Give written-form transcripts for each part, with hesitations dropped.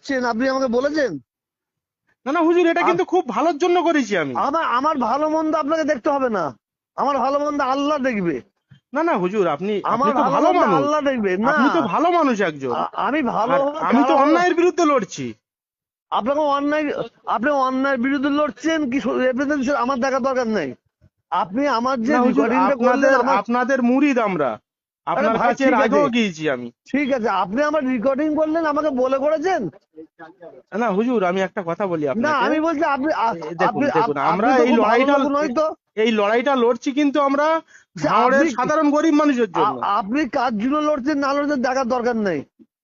লড়ছেন আপনি আমাকে বলেছেন? না না হুজুর, এটা কিন্তু খুব ভালোর জন্য করেছি আমি। আমার ভালো মন্দ আপনাকে দেখতে হবে না, আমার ভালো মন্দ আল্লাহ দেখবে। না না হুজুর, আপনি আমার তো ভালো ভালো মন্দ মানুষ, আল্লাহ দেখবে না। আপনি তো ভালো মানুষ একজন। আমি ভালো আর আমি তো অন্যায়ের বিরুদ্ধে লড়ছি। আপনাকে অন্যায়, আপনি অন্যায়ের বিরুদ্ধে লড়ছেন কি রেপ্রেজেন্টেশন আমার দেখা দরকার নাই। আপনি আমার যে না হুজুর, রেকর্ডিংটা করলেন আমার, আপনাদের মুরিদ আমরা, আরে আপনার ভাই কাছে ঠিক আছে, আগেও গিয়েছি আমি। ঠিক আছে, আপনি আমার রেকর্ডিং করলেন আমাকে বলে করেছেন। না হুজুর, আমি একটা কথা বলি না আপনাকে। আমি বলছি আপনি দেখুন দেখুন, আমরা আপনি তো খুব ভালো লোক নয় তো। এই লড়াইটা লড়ছি কিন্তু আমরা ভাঙড়ের সাধারণ গরিব মানুষের জন্য। আপনি কার জন্য লড়ছেন না লড়ছেন দেখার দরকার নেই,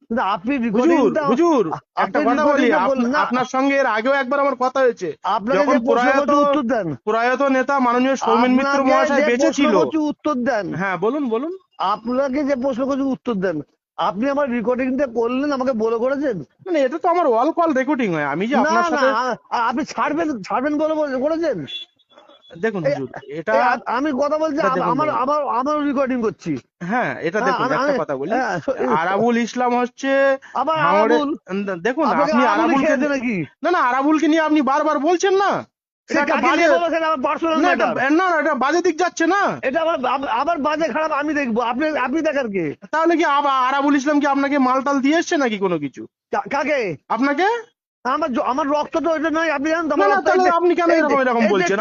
কিন্তু আপনি হুজুর রেকর্ডিংটা, হুজুর একটা আপনি কথা বলি, রেকর্ডিংটা বললেন না। আপনার সঙ্গে এর আগেও একবার আমার কথা হয়েছে, আপনাকে যখন যে প্রশ্ন করছি উত্তর দেন। প্রয়াত নেতা মাননীয় সৌমেন মিত্র আপনাকে মহাশয় যে বেঁচে প্রশ্ন ছিল। করছি উত্তর দেন। হ্যাঁ বলুন বলুন। আপনাকে যে প্রশ্ন করছি উত্তর দেন। আপনি আমার রেকর্ডিংটা করলেন আমাকে বলে করেছেন? মানে এটা তো আমার অল কল রেকর্ডিং হয়, আমি যে না আপনার না সাথে। আপনি ছাড়বেন বলে করেছেন? দেখুন হুজুর, এটা আমি কথা বলছি, দেখুন আমার দেখুন। আমার আমার রেকর্ডিং করছি। হ্যাঁ এটা দেখুন, একটা কথা বলি, আরাবুল ইসলাম হচ্ছে আবার ভাঙড়ে। আরাবুল, দেখুন আপনাকে আপনি আরাবুলই আরাবুলকে খেয়েছে নাকি? না না, আরাবুলকে নিয়ে আপনি বারবার বলছেন না, সে এটা একটা কাকে বাজে, নিয়ে বলেছেন? আমার পার্সোনাল না এটা ম্যাটার। না না, এটা বাজে দিক যাচ্ছে না। এটা আবার বাজে খারাপ আমি দেখবো, আপনি দেখার কে? তাহলে কি আবার আরাবুল ইসলাম কি আপনাকে মালটাল দিয়ে এসছে নাকি কোনো কিছু? কাকে? আপনাকে? আমার রক্ত তো এটা নয়, আপনি জানেন তো না আমার না, রক্ত। তাহলে আপনি কেন এরকম বলছেন?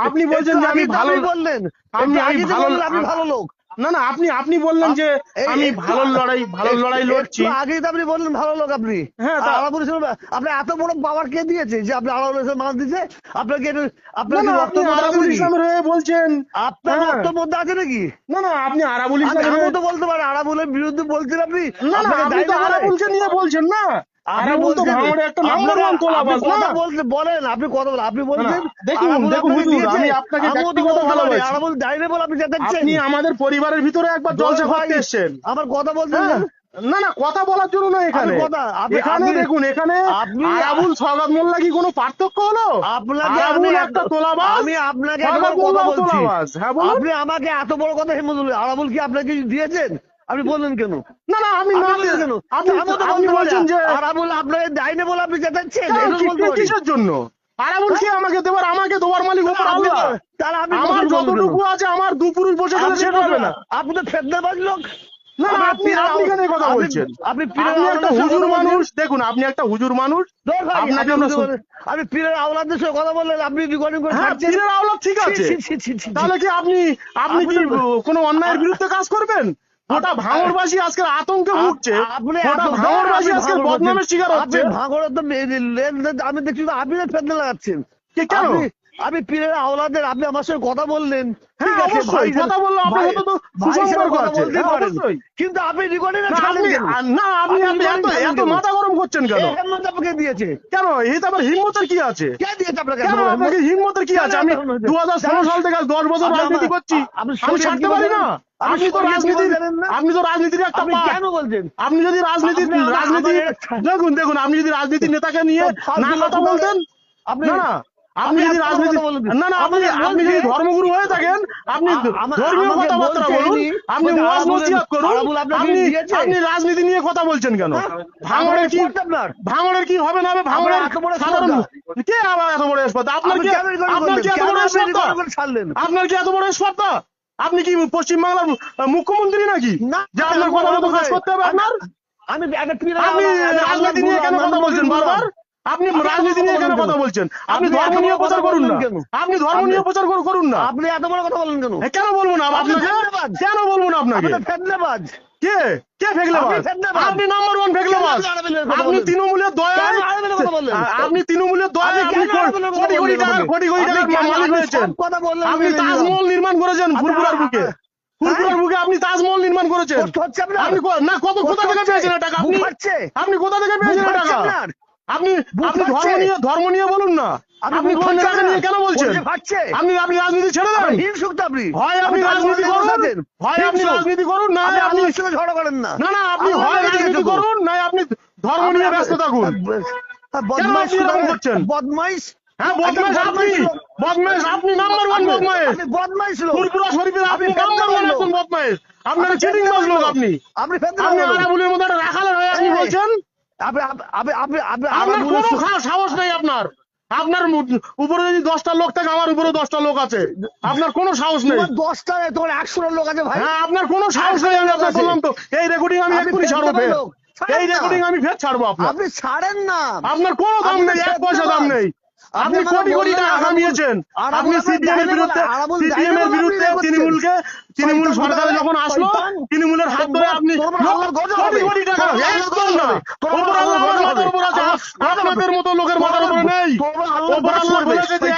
আপনি বলছেন যে আমি ভালো, বললেন, আমি ভালো, আপনি ভালো লোক। না না, আপনি বললেন যে আমি ভালো লড়াই লড়ছি। আগেই তো আপনি বললেন ভালো লোক আপনি। হ্যাঁ আলাপুর আপনি এত বড় পাওয়ার কে দিয়েছে যে আপনি আলাপুর মাছ দিচ্ছে? আপনাকে আপনার কি রক্ত মধ্যে আছে আরাবুল নাকি? ইসলামের হয়ে বলছেন? আপনার রক্ত মধ্যে আছে নাকি? না না, আপনি আরাবুল আমি ইসলামের, তো বলতে পারি আরাবুলের বিরুদ্ধে বলছেন আপনি। না না, আপনাকে আপনি দায়ী তো না করে? আরাবুলকে নিয়ে বলছেন না। আপনি আরাবুল তো বলছেন, ভাঙড়ে একটা নাম্বার ওয়ান আপনি তোলাবাজ না। কথা বলতে বলেন, আপনি কথা বলেন, আপনি না না, বলছেন দেখুন আরাবুল দেখুন আপনাকে হুজুর, দিয়েছে। আমি আপনাকে আমিও তো ব্যক্তিগত বলতে পারি ভালোবাসি। আরাবুল দায়ী নেই বলে আপনি চেঁচাচ্ছেন। আপনি আমাদের পরিবারের ভিতরে একবার জলসা করতে এসেছেন। আমার কথা বলছেন হ্যাঁ, না না, কথা বলার জন্য না এখানে। এখানে দেখুন, এখানে আরাবুল সওগাত মোল্লা কি কোনো পার্থক্য হলো? আপনাকে আরাবুল একটা তোলাবাজ, আমি আপনাকে সওগাত মোল্লা তোলাবাজ। হ্যাঁ বলুন। আপনি আমাকে এত বড় কথা হেমন্ত আরাবুল কি আপনাকে দিয়েছেন? আপনি বললেন কেন? না না, আমি না, কেন আপনি বলছেন যে আরাবুল আপনাকে দেয় না বলে আপনি চেঁচাচ্ছেন। কিসের জন্য? আরাবুল কি আমাকে দেওয়ার মালিক ওপর আল্লাহ। আমার যতটুকু আছে, আমার দু পুরুষ বসে গেলে সেটা হবে না। আপনি তো ফেতনাবাজ লোক। না না, আপনি কেন এই কথা বলছেন? আপনি একটা হুজুর মানুষ, দেখুন আপনি একটা হুজুর মানুষ, আপনাকে আপনি পীরের আওলাদের সাথে কথা বললেন, আপনি রেকর্ডিং করে হ্যাঁ ছাড়ছেন। পীরের আওলাদ ঠিক আছে, তাহলে কি আপনি কি কোনো অন্যায়ের বিরুদ্ধে কাজ করবেন? গোটা ভাঙড়বাসী আজকে আতঙ্কে ভুগছে, গোটা ভাঙড়বাসী আজকে বদনামের শিকার হচ্ছে। ভাঙড়ের তো আমি দেখছি তো আপনি ফেতনা লাগাচ্ছেন। কেন? আপনি পীরের আওলাদের, আপনি আমার সঙ্গে কথা বললেন, ঠিক হ্যাঁ আছে অবশ্যই কথা বললো, আপনার সাথে তো সুসম্পর্ক আছে, বলতেই পারেন, অবশ্যই। কিন্তু আপনি রেকর্ডিং না আপনি এত মাথা গরম করছেন কেন? আপনাকে দিয়েছে কেন? এই তো আবার হিম্মতের কি আছে? কে দিয়েছে আপনাকে? কেন আপনাকে হিম্মতের কি আছে? আমি 2016 সাল থেকে 10 বছর রাজনীতি করছি, আমি ছাড়তে পারি না? আপনি তো রাজনীতির একটা পার্ট। কেন বলছেন? আপনি যদি রাজনীতি দেখুন আপনি যদি রাজনীতির নেতাকে নিয়ে না কথা বলতেন, না না, আপনি যদি রাজনীতি, না না, আপনি যদি ধর্মগুরু হয়ে থাকেন, আপনি ধর্মীয় কথাবার্তা বলুন, আপনি ওয়াজ নসিহত করুন, আপনি রাজনীতি নিয়ে কথা বলছেন কেন? ভাঙড়ের কি হবে না হবে? ভাঙড়ের সাধারণ কে আবার এত বড় স্পর্ধা? আপনার কি এত বড় স্পর্ধা? আপনার কি এত বড় স্পর্ধা? আপনি কি পশ্চিমবাংলার মুখ্যমন্ত্রী নাকি যে আপনার কথা মতো কাজ করতে হবে আপনার? আপনি রাজনীতি নিয়ে কেন কথা বলছেন বারবার? আপনি রাজনীতি নিয়ে কেন কথা বলছেন? আপনি ধর্ম নিয়ে প্রচার করুন না, আপনি ধর্ম নিয়ে প্রচার করুন না। আপনি এত বড় কথা বলেন কেন? কেন বলবো না আপনাকে? কেন বলবো না আপনাকে? ফেতনাবাজ। কে কে ফেকলেবাজ? আপনি নাম্বার ওয়ান ফেকলেবাজ। আপনি তৃণমূলের দয়ায়, আপনি তৃণমূলের দয়ায় কোটি কোটি টাকার মালিক হয়েছেন। আপনি তাজমহল নির্মাণ করেছেন ফুরফুরার বুকে, ফুরফুরার বুকে আপনি তাজমহল নির্মাণ করেছেন। আপনি না কোথা থেকে পেয়েছেন টাকা? আপনি কোথা থেকে পেয়েছেন টাকা? আপনি ধর্ম নিয়ে বলুন না, আপনি কোন নেতাকে নিয়ে কেন বলছেন? আপনি রাজনীতি ছেড়ে দেন, হয় আপনি রাজনীতি করুন, না আপনি ঝগড়া করেন না। না আপনি হয় রাজনীতি করুন, না আপনি ধর্ম নিয়ে ব্যস্ত থাকুন। কেন আপনি এরকম করছেন? বদমাইশ। হ্যাঁ বদমাইশ আপনি, বদমাইশ আপনি নাম্বার ওয়ান বদমাইশ। ফুরফুরা শরীফের আপনি নাম্বার ওয়ান একজন বদমাইশ। আপনারা চিটিং বাজ লোক। আপনি আরাবুলের মধ্যে একটা রাখালের হয়ে আপনি বলছেন আপনার কোনো সাহস নেই আপনার উপরে যদি 10টা লোক থাকে আমার উপরে 10টা লোক আছে আপনার কোনো সাহস নেই 10টা তোমার 100 লোক আছে ভাই হ্যাঁ আপনার কোনো সাহস নেই আমি আপনাকে বললাম তো এই রেকর্ডিং আমি এক্ষুনি ছাড়বো ফের এই রেকর্ডিং আমি ফের ছাড়বো আপনি ছাড়েন না আপনার কোনো দাম নেই 1 পয়সা দাম নেই আপনি কোটি কোটি টাকা কামিয়েছেন আপনি সিপিএম এর বিরুদ্ধে তৃণমূল সরকার যখন আসলো তৃণমূলের হাত ধরে আপনি কোটি কোটি টাকা একদম না ওপর আল্লাহ আমার মাথার উপর আছে আপনাদের মতো লোকের মাথার উপরে নেই ওপর আল্লাহ বলেছে যে